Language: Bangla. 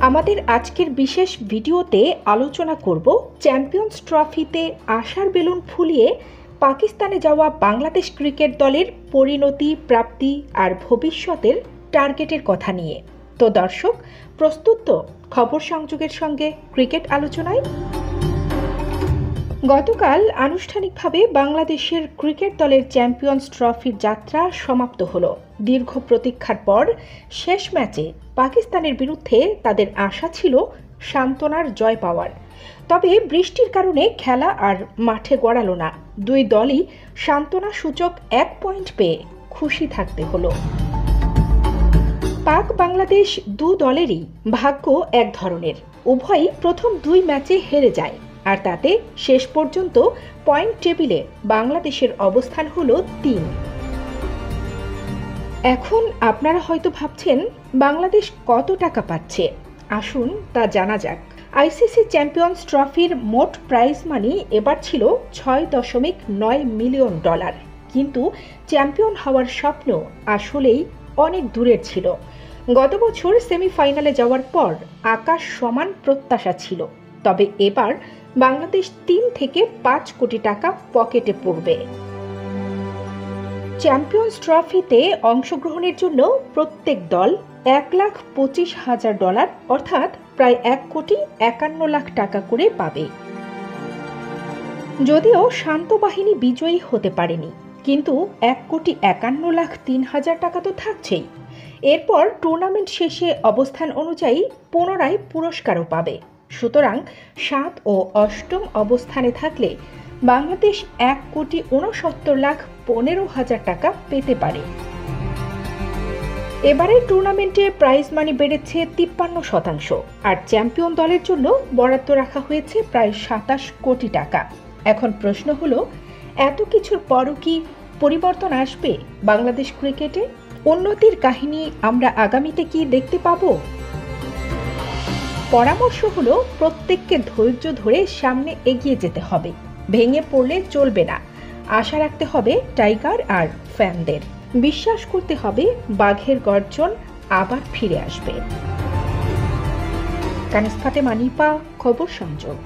আমাদের আজকের বিশেষ ভিডিওতে আলোচনা করব চ্যাম্পিয়ন্স ট্রফিতে আশার বেলুন ফুলিয়ে পাকিস্তানে যাওয়া বাংলাদেশ ক্রিকেট দলের পরিণতি, প্রাপ্তি আর ভবিষ্যতের টার্গেটের কথা নিয়ে। তো দর্শক, প্রস্তুত তো খবর সংযোগের সঙ্গে ক্রিকেট আলোচনায়? গতকাল আনুষ্ঠানিকভাবে বাংলাদেশের ক্রিকেট দলের চ্যাম্পিয়ন্স ট্রফির যাত্রা সমাপ্ত হলো। দীর্ঘ প্রতীক্ষার পর শেষ ম্যাচে পাকিস্তানের বিরুদ্ধে তাদের আশা ছিল সান্ত্বনার জয় পাওয়ার। তবে বৃষ্টির কারণে খেলা আর মাঠে গড়ালো না। দুই দলই সান্ত্বনা সূচক 1 পয়েন্ট পেয়ে খুশি থাকতে হলো। পাক বাংলাদেশ দু দলেরই ভাগ্য এক ধরনের। উভয়ই প্রথম 2 ম্যাচে হেরে যায়, আর তাতে শেষ পর্যন্ত পয়েন্ট টেবিলে বাংলাদেশের অবস্থান হলো 3। এখন আপনারা হয়তো ভাবছেন বাংলাদেশ কত টাকা পাচ্ছে। আসুন তা জানা যাক। আইসিসি চ্যাম্পিয়ন্স ট্রফির মোট প্রাইজ মানি এবার ছিল $6.9 মিলিয়ন। কিন্তু চ্যাম্পিয়ন হওয়ার স্বপ্ন আসলেই অনেক দূরের ছিল। গত বছর সেমিফাইনালে যাওয়ার পর আকাশ সমান প্রত্যাশা ছিল। তবে এবার বাংলাদেশ 3 থেকে 5 কোটি টাকা পকেটে পড়বে। চ্যাম্পিয়ন্স ট্রফিতে অংশগ্রহণের জন্য প্রত্যেক দল $1,25,000 অর্থাৎ প্রায় 1,51,00,000 টাকা করে পাবে। যদিও শান্ত বাহিনী বিজয়ী হতে পারেনি, কিন্তু 1,51,03,000 টাকা তো থাকছেই। এরপর টুর্নামেন্ট শেষে অবস্থান অনুযায়ী পুনরায় পুরস্কারও পাবে। সুতরাং 7 ও 8ম অবস্থানে থাকলে বাংলাদেশ 1,69,15,000 টাকা পেতে পারে। এবারে টুর্নামেন্টে প্রাইজ মানি বেড়েছে 53%, আর চ্যাম্পিয়ন দলের জন্য বরাদ্দ রাখা হয়েছে প্রায় 27 কোটি টাকা। এখন প্রশ্ন হলো, এত কিছুর পরও কি পরিবর্তন আসবে বাংলাদেশ ক্রিকেটে? উন্নতির কাহিনী আমরা আগামীতে কি দেখতে পাবো? পরামর্শ হলো, প্রত্যেককে ধৈর্য ধরে সামনে এগিয়ে যেতে হবে। ভেঙে পড়লে চলবে না। আশা রাখতে হবে টাইগার আর ফ্যানদের। বিশ্বাস করতে হবে বাঘের গর্জন আবার ফিরে আসবে। কানিজ ফাতেমা নিপা, খবর সংযোগ।